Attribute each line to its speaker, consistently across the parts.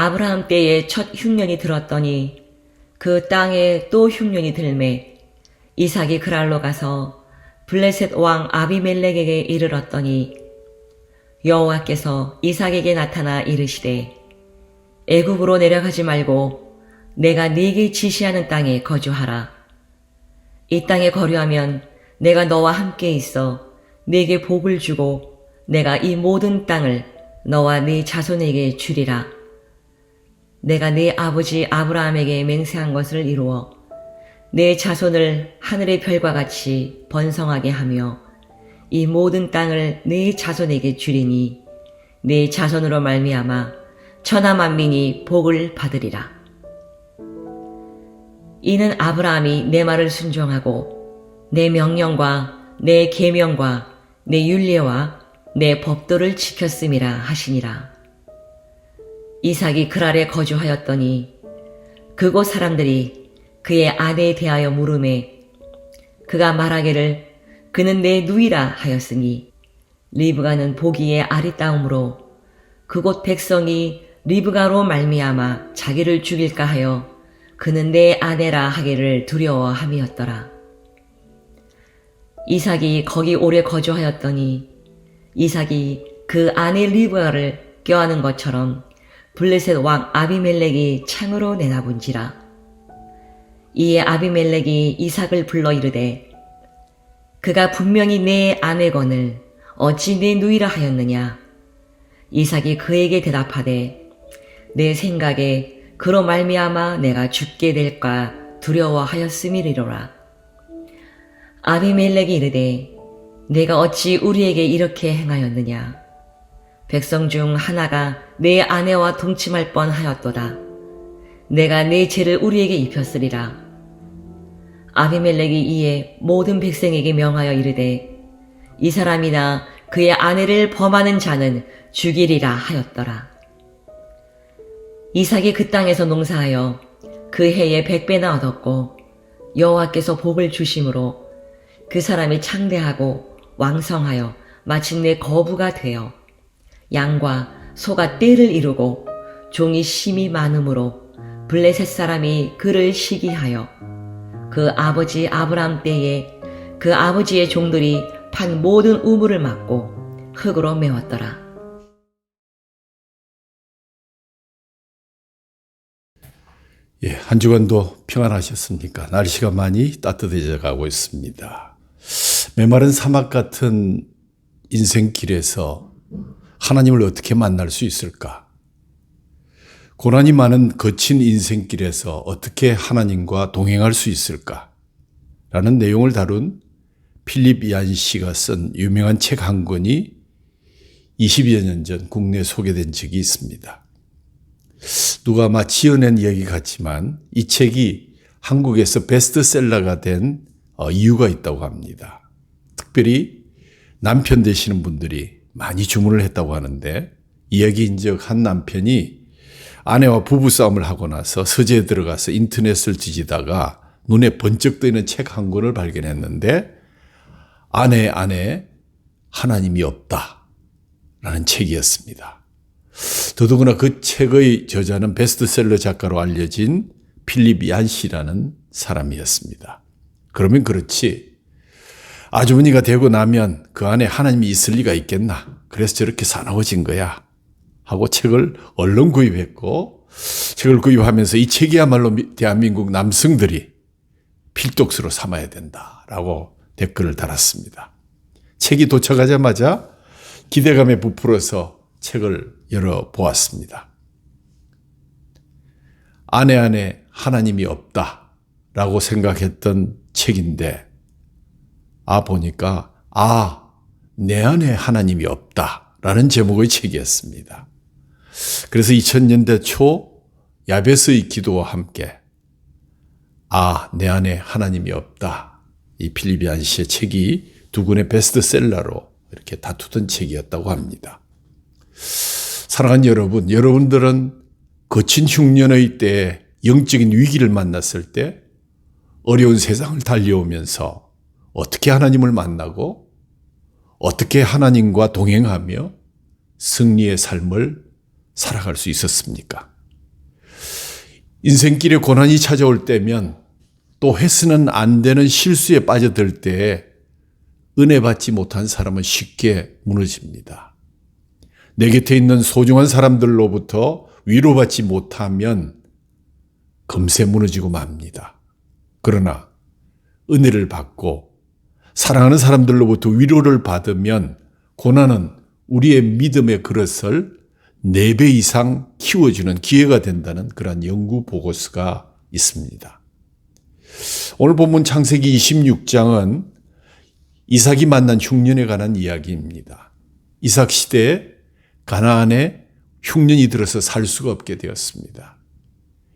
Speaker 1: 아브라함 때에 첫 흉년이 들었더니 그 땅에 또 흉년이 들매 이삭이 그랄로 가서 블레셋 왕 아비멜렉에게 이르렀더니 여호와께서 이삭에게 나타나 이르시되 애굽으로 내려가지 말고 내가 네게 지시하는 땅에 거주하라. 이 땅에 거류하면 내가 너와 함께 있어 네게 복을 주고 내가 이 모든 땅을 너와 네 자손에게 주리라. 내가 네 아버지 아브라함에게 맹세한 것을 이루어 내 자손을 하늘의 별과 같이 번성하게 하며 이 모든 땅을 네 자손에게 주리니 네 자손으로 말미암아 천하 만민이 복을 받으리라. 이는 아브라함이 내 말을 순종하고 내 명령과 내 계명과 내 율례와 내 법도를 지켰음이라 하시니라. 이삭이 그랄에 거주하였더니 그곳 사람들이 그의 아내에 대하여 물으매 그가 말하기를 그는 내 누이라 하였으니 리브가는 보기에 아리따움으로 그곳 백성이 리브가로 말미암아 자기를 죽일까 하여 그는 내 아내라 하기를 두려워함이었더라. 이삭이 거기 오래 거주하였더니 이삭이 그 아내 리브가를 껴안은 것처럼 블레셋 왕 아비멜렉이 창으로 내다본지라. 이에 아비멜렉이 이삭을 불러 이르되 그가 분명히 내 아내거늘 어찌 내 누이라 하였느냐. 이삭이 그에게 대답하되 내 생각에 그로 말미암아 내가 죽게 될까 두려워하였음이리로라. 아비멜렉이 이르되 내가 어찌 우리에게 이렇게 행하였느냐. 백성 중 하나가 내 아내와 동침할 뻔하였도다. 내가 내 죄를 우리에게 입혔으리라. 아비멜렉이 이에 모든 백성에게 명하여 이르되 이 사람이나 그의 아내를 범하는 자는 죽이리라 하였더라. 이삭이 그 땅에서 농사하여 그 해에 100배나 얻었고 여호와께서 복을 주심으로 그 사람이 창대하고 왕성하여 마침내 거부가 되어 양과 소가 떼를 이루고 종이 심이 많으므로 블레셋 사람이 그를 시기하여 그 아버지 아브라함 때에 그 아버지의 종들이 판 모든 우물을 막고 흙으로 메웠더라.
Speaker 2: 예, 한 주간도 평안하셨습니까? 날씨가 많이 따뜻해져 가고 있습니다. 메마른 사막 같은 인생길에서 하나님을 어떻게 만날 수 있을까? 고난이 많은 거친 인생길에서 어떻게 하나님과 동행할 수 있을까? 라는 내용을 다룬 필립 얀 씨가 쓴 유명한 책 한 권이 20여 년 전 국내에 소개된 적이 있습니다. 누가 아마 지어낸 이야기 같지만 이 책이 한국에서 베스트셀러가 된 이유가 있다고 합니다. 특별히 남편 되시는 분들이 많이 주문을 했다고 하는데 이야기인즉 한 남편이 아내와 부부싸움을 하고 나서 서재에 들어가서 인터넷을 뒤지다가 눈에 번쩍 뜨이는 책 한 권을 발견했는데 아내 안에 하나님이 없다 라는 책이었습니다. 더더구나 그 책의 저자는 베스트셀러 작가로 알려진 필립 얀 씨라는 사람이었습니다. 그러면 그렇지 아주머니가 되고 나면 그 안에 하나님이 있을 리가 있겠나. 그래서 저렇게 사나워진 거야 하고 책을 얼른 구입했고 책을 구입하면서 이 책이야말로 대한민국 남성들이 필독서로 삼아야 된다라고 댓글을 달았습니다. 책이 도착하자마자 기대감에 부풀어서 책을 열어보았습니다. 아내 안에 하나님이 없다라고 생각했던 책인데 보니까 내 안에 하나님이 없다라는 제목의 책이었습니다. 그래서 2000년대 초 야베스의 기도와 함께 내 안에 하나님이 없다. 이 필립 얀 씨의 책이 두 권의 베스트셀러로 이렇게 다투던 책이었다고 합니다. 사랑하는 여러분, 여러분들은 거친 흉년의 때에 영적인 위기를 만났을 때 어려운 세상을 달려오면서 어떻게 하나님을 만나고 어떻게 하나님과 동행하며 승리의 삶을 살아갈 수 있었습니까? 인생길에 고난이 찾아올 때면 또 해서는 안 되는 실수에 빠져들 때에 은혜 받지 못한 사람은 쉽게 무너집니다. 내 곁에 있는 소중한 사람들로부터 위로받지 못하면 금세 무너지고 맙니다. 그러나 은혜를 받고 사랑하는 사람들로부터 위로를 받으면 고난은 우리의 믿음의 그릇을 4배 이상 키워주는 기회가 된다는 그런 연구 보고서가 있습니다. 오늘 본문 창세기 26장은 이삭이 만난 흉년에 관한 이야기입니다. 이삭 시대에 가나안에 흉년이 들어서 살 수가 없게 되었습니다.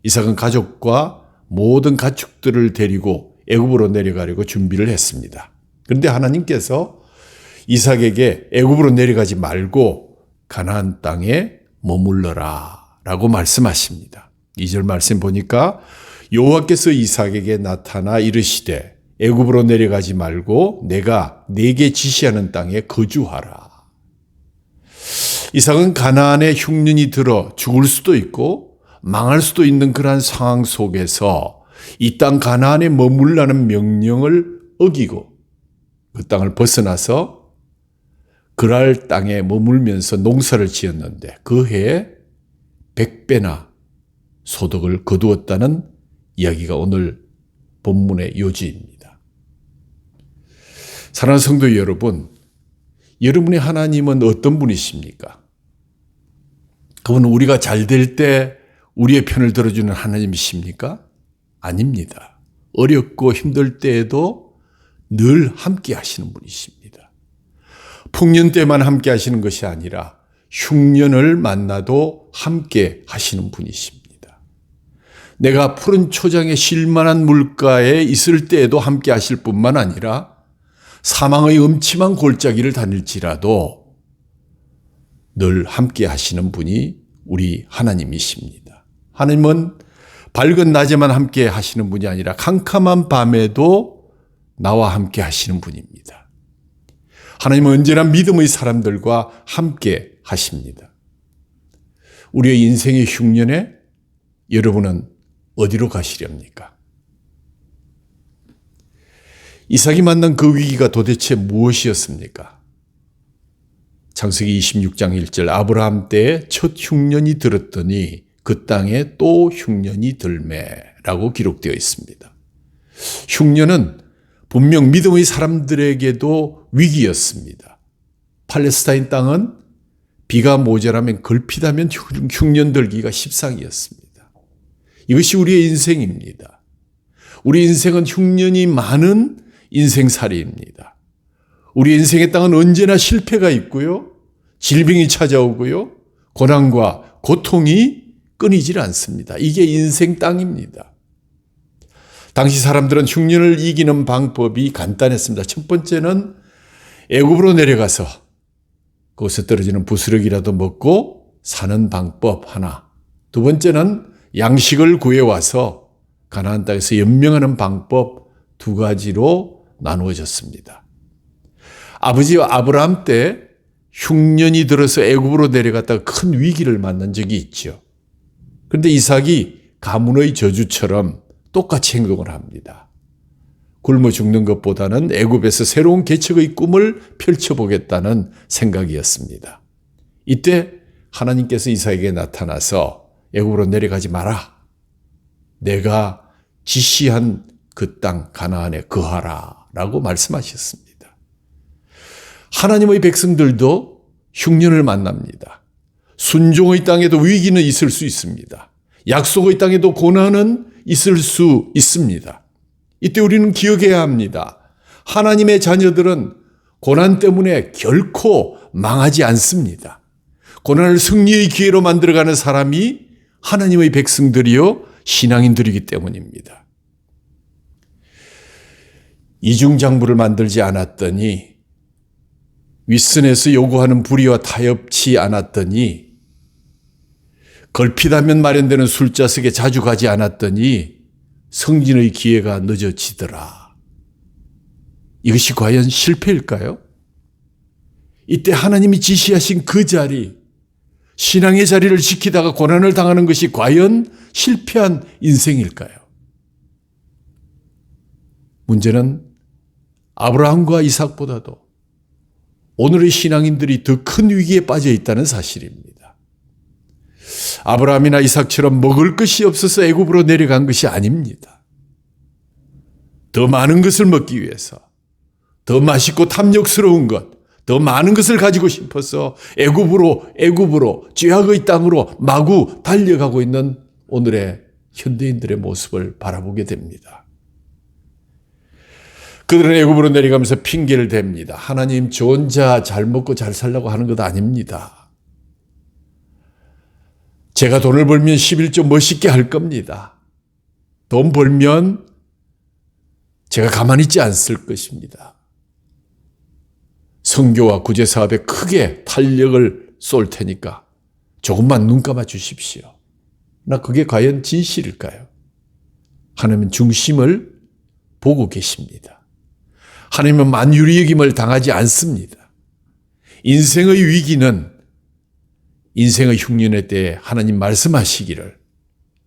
Speaker 2: 이삭은 가족과 모든 가축들을 데리고 애굽으로 내려가려고 준비를 했습니다. 그런데 하나님께서 이삭에게 애굽으로 내려가지 말고 가나안 땅에 머물러라 라고 말씀하십니다. 2절 말씀 보니까 여호와께서 이삭에게 나타나 이르시되 애굽으로 내려가지 말고 내가 네게 지시하는 땅에 거주하라. 이삭은 가나안에 흉년이 들어 죽을 수도 있고 망할 수도 있는 그러한 상황 속에서 이 땅 가나안에 머물라는 명령을 어기고 그 땅을 벗어나서 그랄 땅에 머물면서 농사를 지었는데 그 해에 100배나 소득을 거두었다는 이야기가 오늘 본문의 요지입니다. 사랑하는 성도 여러분, 여러분의 하나님은 어떤 분이십니까? 그분은 우리가 잘 될 때 우리의 편을 들어주는 하나님이십니까? 아닙니다. 어렵고 힘들 때에도 늘 함께 하시는 분이십니다. 풍년 때만 함께 하시는 것이 아니라 흉년을 만나도 함께 하시는 분이십니다. 내가 푸른 초장에 쉴만한 물가에 있을 때에도 함께 하실 뿐만 아니라 사망의 음침한 골짜기를 다닐지라도 늘 함께 하시는 분이 우리 하나님이십니다. 하나님은 밝은 낮에만 함께 하시는 분이 아니라 캄캄한 밤에도 나와 함께 하시는 분입니다. 하나님은 언제나 믿음의 사람들과 함께 하십니다. 우리의 인생의 흉년에 여러분은 어디로 가시렵니까? 이삭이 만난 그 위기가 도대체 무엇이었습니까? 창세기 26장 1절 아브라함 때에 첫 흉년이 들었더니 그 땅에 또 흉년이 들매라고 기록되어 있습니다. 흉년은 분명 믿음의 사람들에게도 위기였습니다. 팔레스타인 땅은 비가 모자라면 걸핏하면 흉년 들기가 십상이었습니다. 이것이 우리의 인생입니다. 우리 인생은 흉년이 많은 인생살이입니다. 우리 인생의 땅은 언제나 실패가 있고요. 질병이 찾아오고요. 고난과 고통이 끊이질 않습니다. 이게 인생 땅입니다. 당시 사람들은 흉년을 이기는 방법이 간단했습니다. 첫 번째는 애굽으로 내려가서 거기서 떨어지는 부스러기라도 먹고 사는 방법 하나. 두 번째는 양식을 구해와서 가나안 땅에서 연명하는 방법 2가지로 나누어졌습니다. 아버지 아브라함 때 흉년이 들어서 애굽으로 내려갔다가 큰 위기를 만난 적이 있죠. 그런데 이삭이 가문의 저주처럼 똑같이 행동을 합니다. 굶어 죽는 것보다는 애굽에서 새로운 개척의 꿈을 펼쳐보겠다는 생각이었습니다. 이때 하나님께서 이삭에게 나타나서 애굽으로 내려가지 마라. 내가 지시한 그 땅 가나안에 거하라 라고 말씀하셨습니다. 하나님의 백성들도 흉년을 만납니다. 순종의 땅에도 위기는 있을 수 있습니다. 약속의 땅에도 고난은 있을 수 있습니다. 이때 우리는 기억해야 합니다. 하나님의 자녀들은 고난 때문에 결코 망하지 않습니다. 고난을 승리의 기회로 만들어가는 사람이 하나님의 백성들이요 신앙인들이기 때문입니다. 이중장부를 만들지 않았더니 윗선에서 요구하는 불의와 타협치 않았더니 걸핏하면 마련되는 술자석에 자주 가지 않았더니 성진의 기회가 늦어지더라. 이것이 과연 실패일까요? 이때 하나님이 지시하신 그 자리, 신앙의 자리를 지키다가 고난을 당하는 것이 과연 실패한 인생일까요? 문제는 아브라함과 이삭보다도 오늘의 신앙인들이 더 큰 위기에 빠져 있다는 사실입니다. 아브라함이나 이삭처럼 먹을 것이 없어서 애굽으로 내려간 것이 아닙니다. 더 많은 것을 먹기 위해서, 더 맛있고 탐욕스러운 것, 더 많은 것을 가지고 싶어서 애굽으로 죄악의 땅으로 마구 달려가고 있는 오늘의 현대인들의 모습을 바라보게 됩니다. 그들은 애굽으로 내려가면서 핑계를 댑니다. 하나님, 저 혼자 잘 먹고 잘 살려고 하는 것 아닙니다. 제가 돈을 벌면 11조 멋있게 할 겁니다. 돈 벌면 제가 가만히 있지 않을 것입니다. 선교와 구제 사업에 크게 탄력을 쏠 테니까 조금만 눈 감아 주십시오. 나 그게 과연 진실일까요? 하나님은 중심을 보고 계십니다. 하나님은 만유리 여김을 당하지 않습니다. 인생의 위기는 인생의 흉년의 때에 하나님 말씀하시기를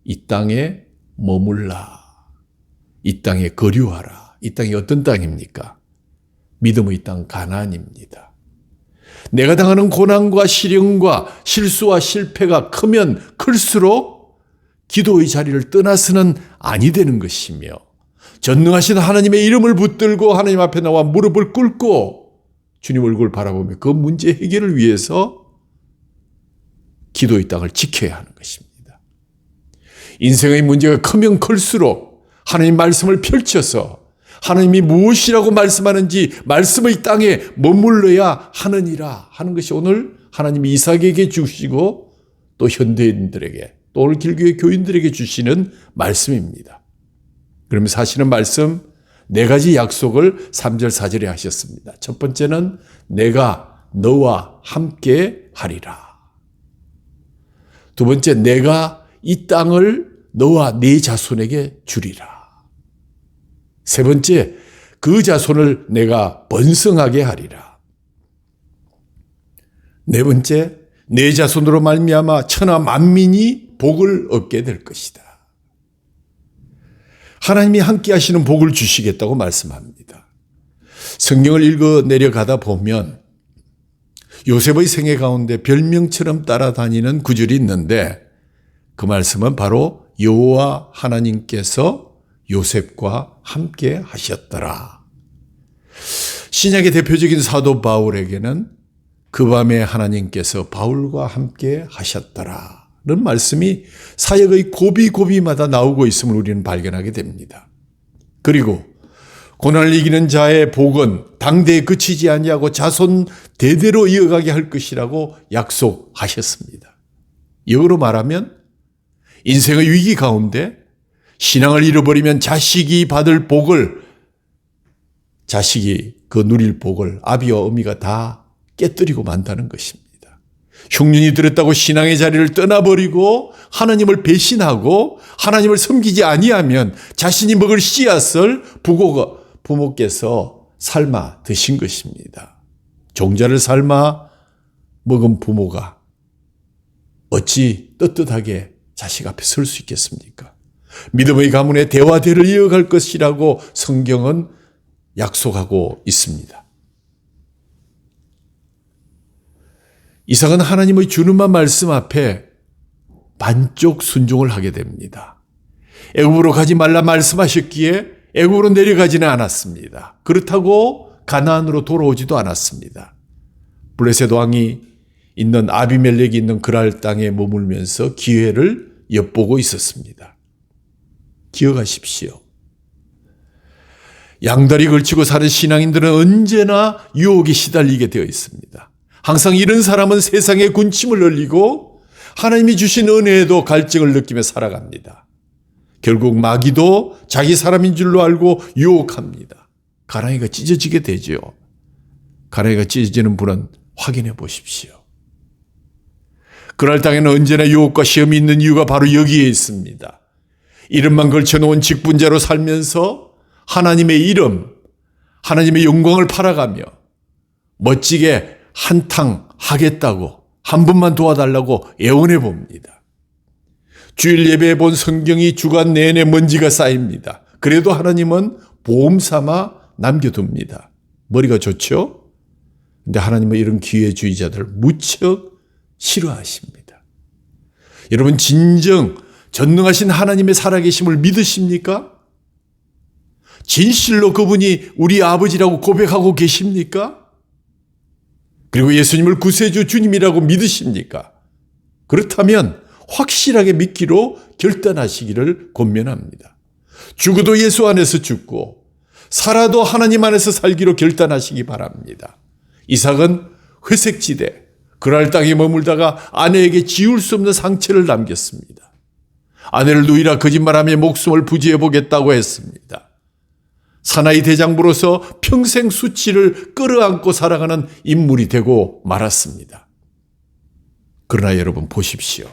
Speaker 2: 이 땅에 머물라, 이 땅에 거류하라. 이 땅이 어떤 땅입니까? 믿음의 땅 가나안입니다. 내가 당하는 고난과 시련과 실수와 실패가 크면 클수록 기도의 자리를 떠나서는 아니 되는 것이며, 전능하신 하나님의 이름을 붙들고 하나님 앞에 나와 무릎을 꿇고 주님 얼굴을 바라보며 그 문제 해결을 위해서 기도의 땅을 지켜야 하는 것입니다. 인생의 문제가 크면 클수록 하나님 말씀을 펼쳐서 하나님이 무엇이라고 말씀하는지 말씀의 땅에 머물러야 하느니라 하는 것이 오늘 하나님이 이삭에게 주시고 또 현대인들에게 또 오늘 길교회 교인들에게 주시는 말씀입니다. 그러면 사실은 말씀 네 가지 약속을 3절 4절에 하셨습니다. 첫 번째는 내가 너와 함께 하리라. 두 번째, 내가 이 땅을 너와 네 자손에게 주리라. 세 번째, 그 자손을 내가 번성하게 하리라. 네 번째, 내 자손으로 말미암아 천하 만민이 복을 얻게 될 것이다. 하나님이 함께 하시는 복을 주시겠다고 말씀합니다. 성경을 읽어 내려가다 보면 요셉의 생애 가운데 별명처럼 따라다니는 구절이 있는데 그 말씀은 바로 여호와 하나님께서 요셉과 함께 하셨더라. 신약의 대표적인 사도 바울에게는 그 밤에 하나님께서 바울과 함께 하셨더라 는 말씀이 사역의 고비고비마다 나오고 있음을 우리는 발견하게 됩니다. 그리고 고난을 이기는 자의 복은 당대에 그치지 아니하고 자손 대대로 이어가게 할 것이라고 약속하셨습니다. 역으로 말하면 인생의 위기 가운데 신앙을 잃어버리면 자식이 받을 복을, 자식이 그 누릴 복을 아비와 어미가 다 깨뜨리고 만다는 것입니다. 흉년이 들었다고 신앙의 자리를 떠나버리고 하나님을 배신하고 하나님을 섬기지 아니하면 자신이 먹을 씨앗을 부모께서 삶아 드신 것입니다. 종자를 삶아 먹은 부모가 어찌 떳떳하게 자식 앞에 설 수 있겠습니까? 믿음의 가문에 대화대를 이어갈 것이라고 성경은 약속하고 있습니다. 이삭은 하나님의 주는만 말씀 앞에 반쪽 순종을 하게 됩니다. 애굽으로 가지 말라 말씀하셨기에 애굽으로 내려가지는 않았습니다. 그렇다고 가나안으로 돌아오지도 않았습니다. 블레셋 왕이 있는 아비멜렉이 있는 그랄 땅에 머물면서 기회를 엿보고 있었습니다. 기억하십시오. 양다리 걸치고 사는 신앙인들은 언제나 유혹에 시달리게 되어 있습니다. 항상 이런 사람은 세상에 군침을 흘리고 하나님이 주신 은혜에도 갈증을 느끼며 살아갑니다. 결국 마귀도 자기 사람인 줄로 알고 유혹합니다. 가랑이가 찢어지게 되죠. 가랑이가 찢어지는 분은 확인해 보십시오. 그날 땅에는 언제나 유혹과 시험이 있는 이유가 바로 여기에 있습니다. 이름만 걸쳐놓은 직분자로 살면서 하나님의 이름, 하나님의 영광을 팔아가며 멋지게 한탕 하겠다고 한 번만 도와달라고 애원해 봅니다. 주일 예배에 본 성경이 주간 내내 먼지가 쌓입니다. 그래도 하나님은 보험 삼아 남겨둡니다. 머리가 좋죠? 근데 하나님은 이런 기회주의자들을 무척 싫어하십니다. 여러분, 진정 전능하신 하나님의 살아계심을 믿으십니까? 진실로 그분이 우리 아버지라고 고백하고 계십니까? 그리고 예수님을 구세주 주님이라고 믿으십니까? 그렇다면 확실하게 믿기로 결단하시기를 권면합니다. 죽어도 예수 안에서 죽고 살아도 하나님 안에서 살기로 결단하시기 바랍니다. 이삭은 회색지대 그랄 땅에 머물다가 아내에게 지울 수 없는 상처를 남겼습니다. 아내를 누이라 거짓말하며 목숨을 부지해 보겠다고 했습니다. 사나이 대장부로서 평생 수치를 끌어안고 살아가는 인물이 되고 말았습니다. 그러나 여러분 보십시오.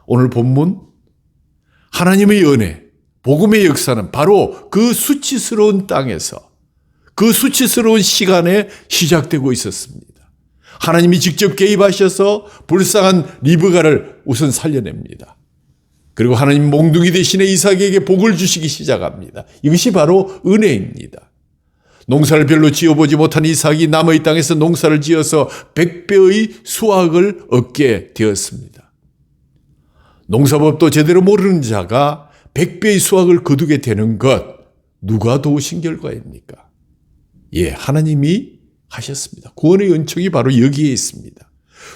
Speaker 2: 오늘 본문 하나님의 은혜, 복음의 역사는 바로 그 수치스러운 땅에서 그 수치스러운 시간에 시작되고 있었습니다. 하나님이 직접 개입하셔서 불쌍한 리브가를 우선 살려냅니다. 그리고 하나님 몽둥이 대신에 이삭에게 복을 주시기 시작합니다. 이것이 바로 은혜입니다. 농사를 별로 지어보지 못한 이삭이 남의 땅에서 농사를 지어서 100배의 수확을 얻게 되었습니다. 농사법도 제대로 모르는 자가 100배의 수확을 거두게 되는 것, 누가 도우신 결과입니까? 예, 하나님이 하셨습니다. 구원의 은총이 바로 여기에 있습니다.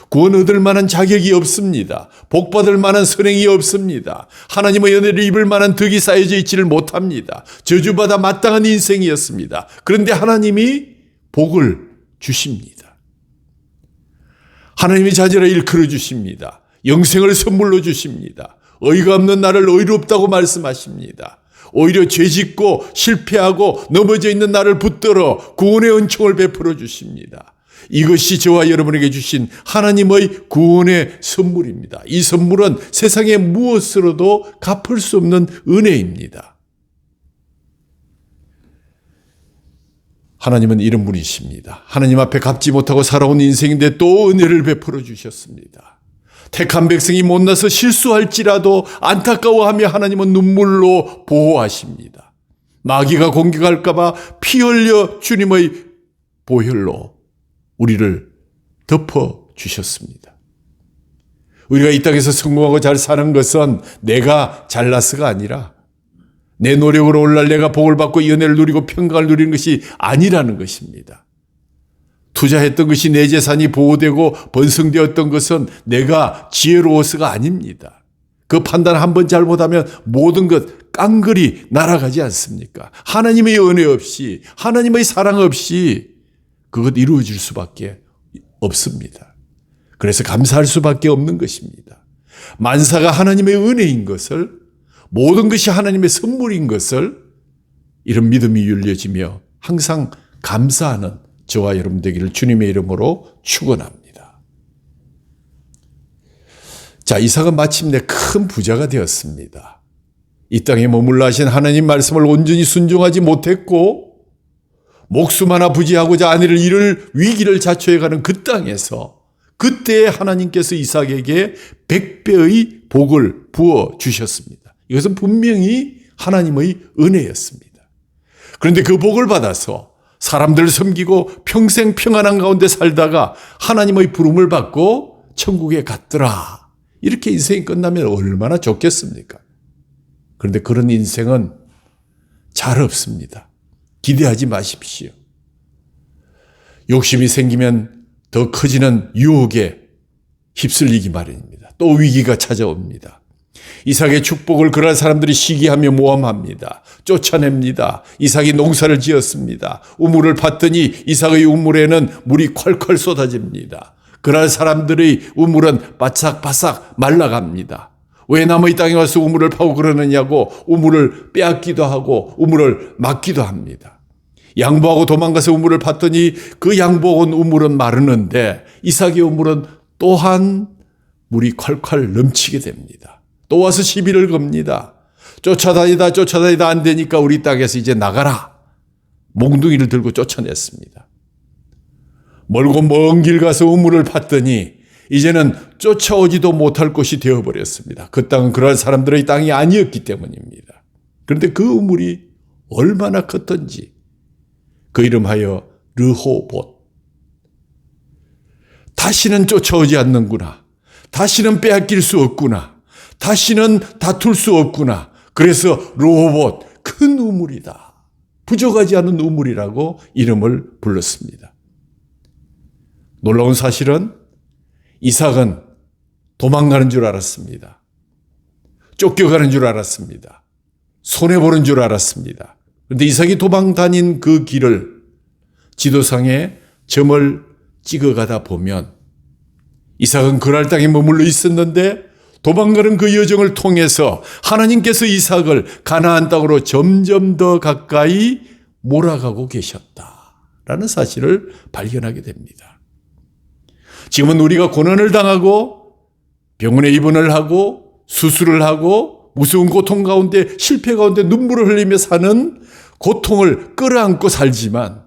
Speaker 2: 구원 얻을 만한 자격이 없습니다. 복 받을 만한 선행이 없습니다. 하나님의 은혜를 입을 만한 덕이 쌓여져 있지를 못합니다. 저주받아 마땅한 인생이었습니다. 그런데 하나님이 복을 주십니다. 하나님이 자녀를 일컬어 주십니다. 영생을 선물로 주십니다. 어이가 없는 나를 의롭다고 말씀하십니다. 오히려 죄짓고 실패하고 넘어져 있는 나를 붙들어 구원의 은총을 베풀어 주십니다. 이것이 저와 여러분에게 주신 하나님의 구원의 선물입니다. 이 선물은 세상의 무엇으로도 갚을 수 없는 은혜입니다. 하나님은 이런 분이십니다. 하나님 앞에 갚지 못하고 살아온 인생인데 또 은혜를 베풀어 주셨습니다. 택한 백성이 못나서 실수할지라도 안타까워하며 하나님은 눈물로 보호하십니다. 마귀가 공격할까 봐 피 흘려 주님의 보혈로 우리를 덮어주셨습니다. 우리가 이 땅에서 성공하고 잘 사는 것은 내가 잘나서가 아니라 내 노력으로 오늘날 내가 복을 받고 이 은혜를 누리고 평강을 누리는 것이 아니라는 것입니다. 투자했던 것이 내 재산이 보호되고 번성되었던 것은 내가 지혜로워서가 아닙니다. 그 판단 한번 잘못하면 모든 것 깡그리 날아가지 않습니까? 하나님의 은혜 없이 하나님의 사랑 없이 그것 이루어질 수밖에 없습니다. 그래서 감사할 수밖에 없는 것입니다. 만사가 하나님의 은혜인 것을, 모든 것이 하나님의 선물인 것을 이런 믿음이 열려지며 항상 감사하는 저와 여러분 되기를 주님의 이름으로 축원합니다. 자, 이삭은 마침내 큰 부자가 되었습니다. 이 땅에 머물러 하신 하나님 말씀을 온전히 순종하지 못했고 목숨 하나 부지하고자 아내를 잃을 위기를 자초해가는 그 땅에서 그때 하나님께서 이삭에게 100배의 복을 부어주셨습니다. 이것은 분명히 하나님의 은혜였습니다. 그런데 그 복을 받아서 사람들을 섬기고 평생 평안한 가운데 살다가 하나님의 부름을 받고 천국에 갔더라. 이렇게 인생이 끝나면 얼마나 좋겠습니까? 그런데 그런 인생은 잘 없습니다. 기대하지 마십시오. 욕심이 생기면 더 커지는 유혹에 휩쓸리기 마련입니다. 또 위기가 찾아옵니다. 이삭의 축복을 그럴 사람들이 시기하며 모함합니다. 쫓아냅니다. 이삭이 농사를 지었습니다. 우물을 팠더니 이삭의 우물에는 물이 콸콸 쏟아집니다. 그럴 사람들의 우물은 바싹바싹 말라갑니다. 왜 남의 땅에 와서 우물을 파고 그러느냐고 우물을 빼앗기도 하고 우물을 막기도 합니다. 양보하고 도망가서 우물을 팠더니 그 양보한 우물은 마르는데 이삭의 우물은 또한 물이 콸콸 넘치게 됩니다. 또 와서 시비를 겁니다. 쫓아다니다 안 되니까 우리 땅에서 이제 나가라. 몽둥이를 들고 쫓아냈습니다. 멀고 먼 길 가서 우물을 팠더니 이제는 쫓아오지도 못할 곳이 되어버렸습니다. 그 땅은 그러한 사람들의 땅이 아니었기 때문입니다. 그런데 그 우물이 얼마나 컸던지 그 이름하여 르호봇. 다시는 쫓아오지 않는구나. 다시는 빼앗길 수 없구나. 다시는 다툴 수 없구나. 그래서 르호봇, 큰 우물이다. 부족하지 않은 우물이라고 이름을 불렀습니다. 놀라운 사실은 이삭은 도망가는 줄 알았습니다. 쫓겨가는 줄 알았습니다. 손해보는 줄 알았습니다. 그런데 이삭이 도망 다닌 그 길을 지도상에 점을 찍어가다 보면 이삭은 그랄 땅에 머물러 있었는데 도망가는 그 여정을 통해서 하나님께서 이삭을 가나안 땅으로 점점 더 가까이 몰아가고 계셨다라는 사실을 발견하게 됩니다. 지금은 우리가 고난을 당하고 병원에 입원을 하고 수술을 하고 무서운 고통 가운데 실패 가운데 눈물을 흘리며 사는 고통을 끌어안고 살지만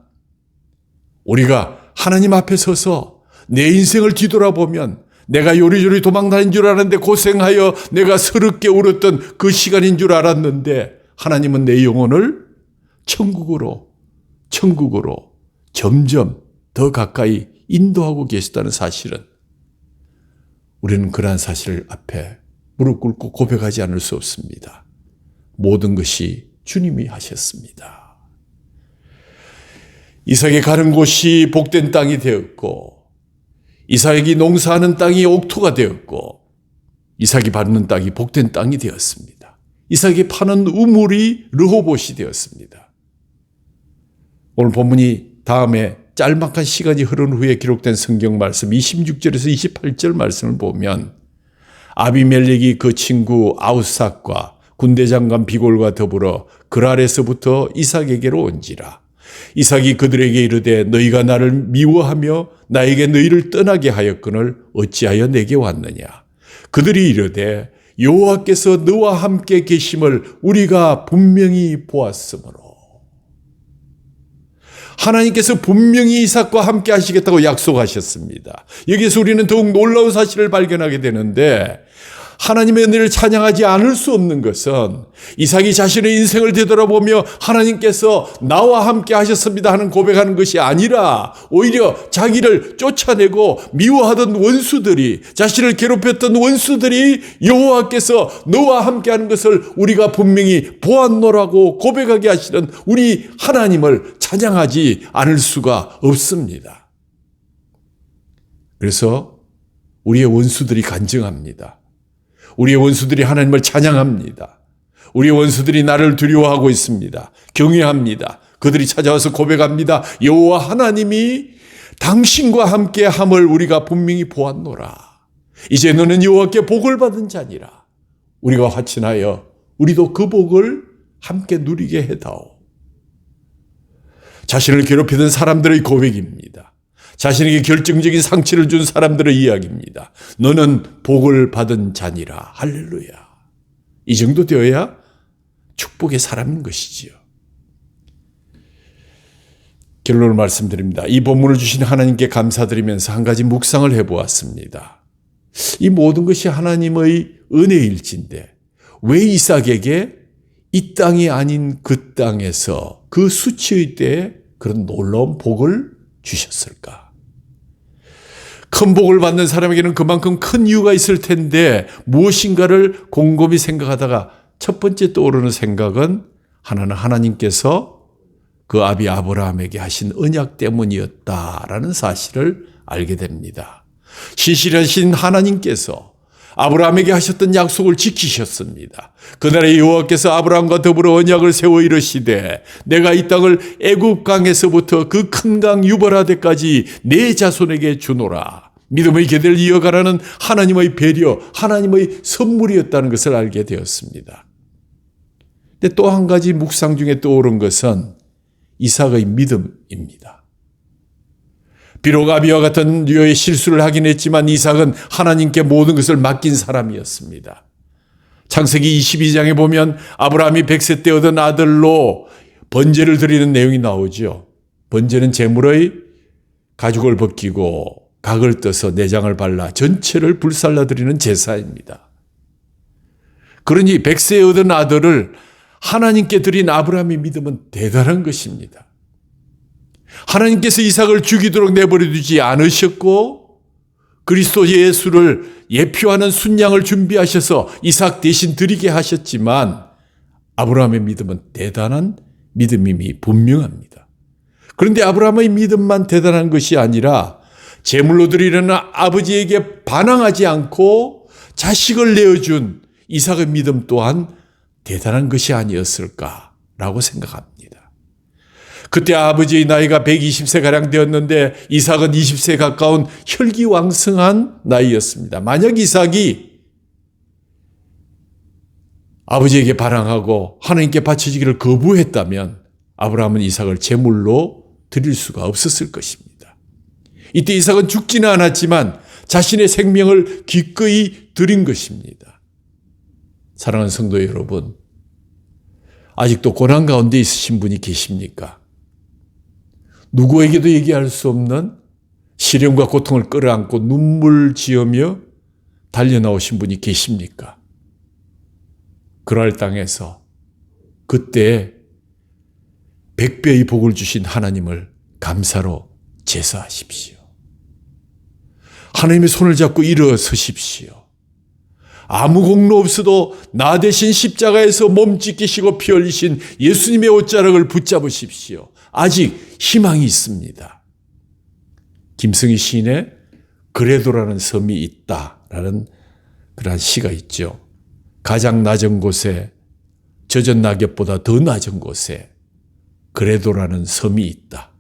Speaker 2: 우리가 하나님 앞에 서서 내 인생을 뒤돌아보면 내가 요리조리 도망다닌 줄 알았는데 고생하여 내가 서럽게 울었던 그 시간인 줄 알았는데 하나님은 내 영혼을 천국으로 점점 더 가까이 인도하고 계시다는 사실은 우리는 그러한 사실 앞에 무릎 꿇고 고백하지 않을 수 없습니다. 모든 것이 주님이 하셨습니다. 이삭이 가는 곳이 복된 땅이 되었고 이삭이 농사하는 땅이 옥토가 되었고 이삭이 받는 땅이 복된 땅이 되었습니다. 이삭이 파는 우물이 르호봇이 되었습니다. 오늘 본문이 다음에 짤막한 시간이 흐른 후에 기록된 성경 말씀 26절에서 28절 말씀을 보면 아비멜렉이 그 친구 아우삭과 군대장관 비골과 더불어 그랄에서부터 이삭에게로 온지라. 이삭이 그들에게 이르되 너희가 나를 미워하며 나에게 너희를 떠나게 하였거늘 어찌하여 내게 왔느냐. 그들이 이르되 여호와께서 너와 함께 계심을 우리가 분명히 보았으므로. 하나님께서 분명히 이삭과 함께 하시겠다고 약속하셨습니다. 여기서 우리는 더욱 놀라운 사실을 발견하게 되는데 하나님의 은혜를 찬양하지 않을 수 없는 것은 이삭이 자신의 인생을 되돌아보며 하나님께서 나와 함께 하셨습니다 하는 고백하는 것이 아니라 오히려 자기를 쫓아내고 미워하던 원수들이 자신을 괴롭혔던 원수들이 여호와께서 너와 함께하는 것을 우리가 분명히 보았노라고 고백하게 하시는 우리 하나님을 찬양하지 않을 수가 없습니다. 그래서 우리의 원수들이 간증합니다. 우리의 원수들이 하나님을 찬양합니다. 우리의 원수들이 나를 두려워하고 있습니다. 경외합니다. 그들이 찾아와서 고백합니다. 여호와 하나님이 당신과 함께 함을 우리가 분명히 보았노라. 이제 너는 여호와께 복을 받은 자니라. 우리가 화친하여 우리도 그 복을 함께 누리게 해다오. 자신을 괴롭히던 사람들의 고백입니다. 자신에게 결정적인 상처를 준 사람들의 이야기입니다. 너는 복을 받은 자니라. 할렐루야. 이 정도 되어야 축복의 사람인 것이지요. 결론을 말씀드립니다. 이 본문을 주신 하나님께 감사드리면서 한 가지 묵상을 해보았습니다. 이 모든 것이 하나님의 은혜일진데 왜 이삭에게 이 땅이 아닌 그 땅에서 그 수치의 때에 그런 놀라운 복을 주셨을까? 큰 복을 받는 사람에게는 그만큼 큰 이유가 있을 텐데 무엇인가를 곰곰이 생각하다가 첫 번째 떠오르는 생각은 하나는 하나님께서 그 아비 아브라함에게 하신 언약 때문이었다라는 사실을 알게 됩니다. 신실하신 하나님께서 아브라함에게 하셨던 약속을 지키셨습니다. 그날에 여호와께서 아브라함과 더불어 언약을 세워 이르시되 내가 이 땅을 애굽 강에서부터 그 큰 강 유벌하되까지 내 자손에게 주노라. 믿음의 계대를 이어가라는 하나님의 배려, 하나님의 선물이었다는 것을 알게 되었습니다. 근데 또 한 가지 묵상 중에 떠오른 것은 이삭의 믿음입니다. 비록 아비와 같은 류의 실수를 하긴 했지만 이삭은 하나님께 모든 것을 맡긴 사람이었습니다. 창세기 22장에 보면 아브라함이 100세 때 얻은 아들로 번제를 드리는 내용이 나오죠. 번제는 제물의 가죽을 벗기고 각을 떠서 내장을 발라 전체를 불살라드리는 제사입니다. 그러니 100세에 얻은 아들을 하나님께 드린 아브라함의 믿음은 대단한 것입니다. 하나님께서 이삭을 죽이도록 내버려 두지 않으셨고 그리스도 예수를 예표하는 순양을 준비하셔서 이삭 대신 드리게 하셨지만 아브라함의 믿음은 대단한 믿음임이 분명합니다. 그런데 아브라함의 믿음만 대단한 것이 아니라 제물로 드리려는 아버지에게 반항하지 않고 자식을 내어준 이삭의 믿음 또한 대단한 것이 아니었을까라고 생각합니다. 그때 아버지의 나이가 120세가량 되었는데 이삭은 20세에 가까운 혈기왕성한 나이였습니다. 만약 이삭이 아버지에게 반항하고 하나님께 바쳐지기를 거부했다면 아브라함은 이삭을 제물로 드릴 수가 없었을 것입니다. 이때 이삭은 죽지는 않았지만 자신의 생명을 기꺼이 드린 것입니다. 사랑하는 성도 여러분, 아직도 고난 가운데 있으신 분이 계십니까? 누구에게도 얘기할 수 없는 시련과 고통을 끌어안고 눈물 지으며 달려나오신 분이 계십니까? 그럴 땅에서 그때 100배의 복을 주신 하나님을 감사로 제사하십시오. 하나님의 손을 잡고 일어서십시오. 아무 공로 없어도 나 대신 십자가에서 몸 찢기시고 피 흘리신 예수님의 옷자락을 붙잡으십시오. 아직 희망이 있습니다. 김승희 시인의 그래도라는 섬이 있다라는 그러한 시가 있죠. 가장 낮은 곳에 젖은 낙엽보다 더 낮은 곳에 그래도라는 섬이 있다.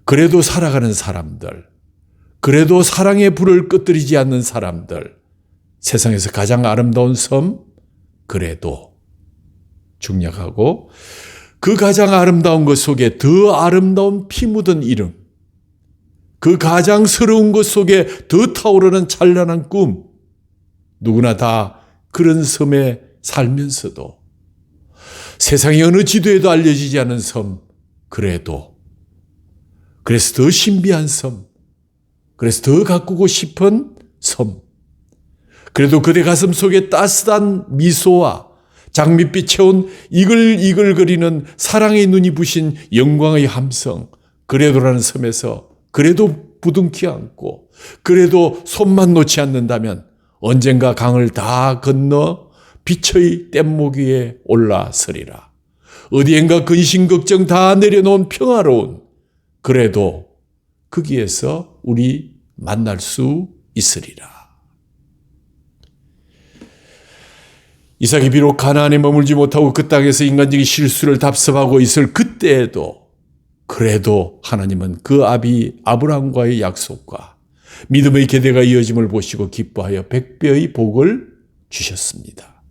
Speaker 2: 그래도 살아가는 사람들, 그래도 사랑의 불을 끄뜨리지 않는 사람들, 세상에서 가장 아름다운 섬, 그래도 중략하고 그 가장 아름다운 것 속에 더 아름다운 피 묻은 이름, 그 가장 서러운 것 속에 더 타오르는 찬란한 꿈, 누구나 다 그런 섬에 살면서도 세상의 어느 지도에도 알려지지 않은 섬, 그래도. 그래서 더 신비한 섬, 그래서 더 가꾸고 싶은 섬. 그래도 그대 가슴 속에 따스한 미소와 장밋빛 채운 이글이글거리는 사랑의 눈이 부신 영광의 함성, 그래도라는 섬에서 그래도 부둥키 안고 그래도 손만 놓지 않는다면 언젠가 강을 다 건너 빛의 뗏목 위에 올라서리라. 어디엔가 근심 걱정 다 내려놓은 평화로운 그래도 거기에서 우리 만날 수 있으리라. 이삭이 비록 가나안에 머물지 못하고 그 땅에서 인간적인 실수를 답습하고 있을 그때에도 그래도 하나님은 그 아비 아브라함과의 약속과 믿음의 계대가 이어짐을 보시고 기뻐하여 100배의 복을 주셨습니다.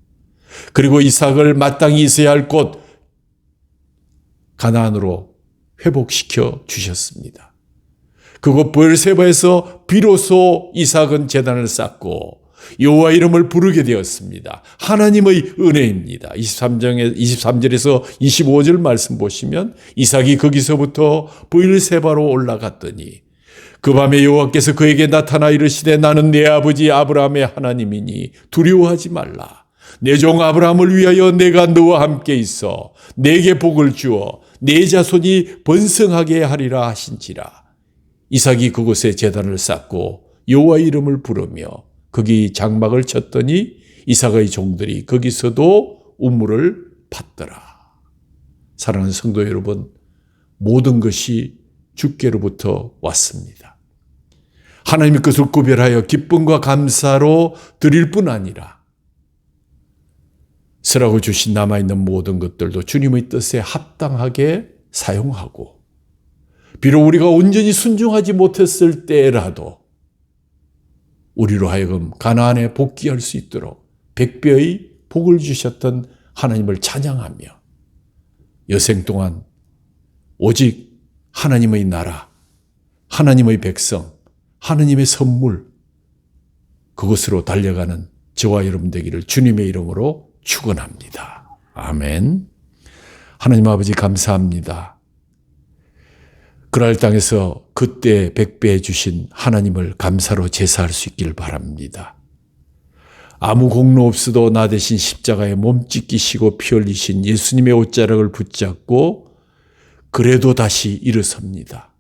Speaker 2: 그리고 이삭을 마땅히 있어야 할 곳 가나안으로 회복시켜 주셨습니다. 그곳 브엘세바에서 비로소 이삭은 제단을 쌓고 여호와 이름을 부르게 되었습니다. 하나님의 은혜입니다. 23절에서 25절 말씀 보시면 이삭이 거기서부터 브엘세바로 올라갔더니 그 밤에 여호와께서 그에게 나타나 이르시되 나는 내 아버지 아브라함의 하나님이니 두려워하지 말라. 내 종 아브라함을 위하여 내가 너와 함께 있어 내게 복을 주어 내 자손이 번성하게 하리라 하신지라. 이삭이 그곳에 제단을 쌓고 여호와 이름을 부르며 거기 장막을 쳤더니 이삭의 종들이 거기서도 우물을 팠더라. 사랑하는 성도 여러분, 모든 것이 주께로부터 왔습니다. 하나님의 것을 구별하여 기쁨과 감사로 드릴 뿐 아니라 쓰라고 주신 남아있는 모든 것들도 주님의 뜻에 합당하게 사용하고 비록 우리가 온전히 순종하지 못했을 때라도 우리로 하여금 가나안에 복귀할 수 있도록 100배의 복을 주셨던 하나님을 찬양하며 여생 동안 오직 하나님의 나라, 하나님의 백성, 하나님의 선물 그것으로 달려가는 저와 여러분 되기를 주님의 이름으로 축원합니다. 아멘. 하나님 아버지 감사합니다. 그날 땅에서 그때 백배해 주신 하나님을 감사로 제사할 수 있길 바랍니다. 아무 공로 없어도 나 대신 십자가에 몸 찢기시고 피 흘리신 예수님의 옷자락을 붙잡고 그래도 다시 일어섭니다.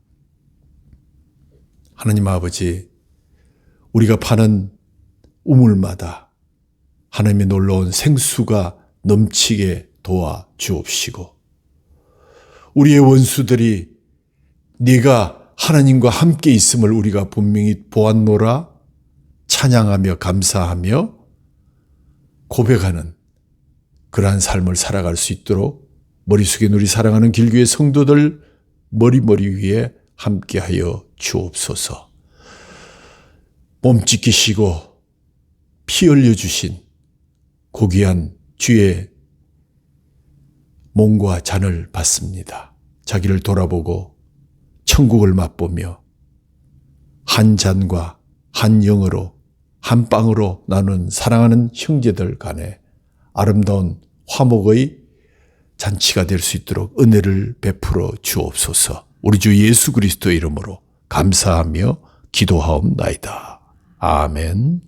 Speaker 2: 하나님 아버지, 우리가 파는 우물마다 하나님의 놀라운 생수가 넘치게 도와 주옵시고, 우리의 원수들이 네가 하나님과 함께 있음을 우리가 분명히 보았노라 찬양하며 감사하며 고백하는 그러한 삶을 살아갈 수 있도록 머릿속에 우리 사랑하는 길교회 성도들 머리 위에 함께하여 주옵소서. 몸 찢기시고 피 흘려주신 고귀한 주의 몸과 잔을 받습니다. 자기를 돌아보고 천국을 맛보며 한 잔과 한 영으로 한 빵으로 나눈 사랑하는 형제들 간에 아름다운 화목의 잔치가 될 수 있도록 은혜를 베풀어 주옵소서. 우리 주 예수 그리스도의 이름으로 감사하며 기도하옵나이다. 아멘.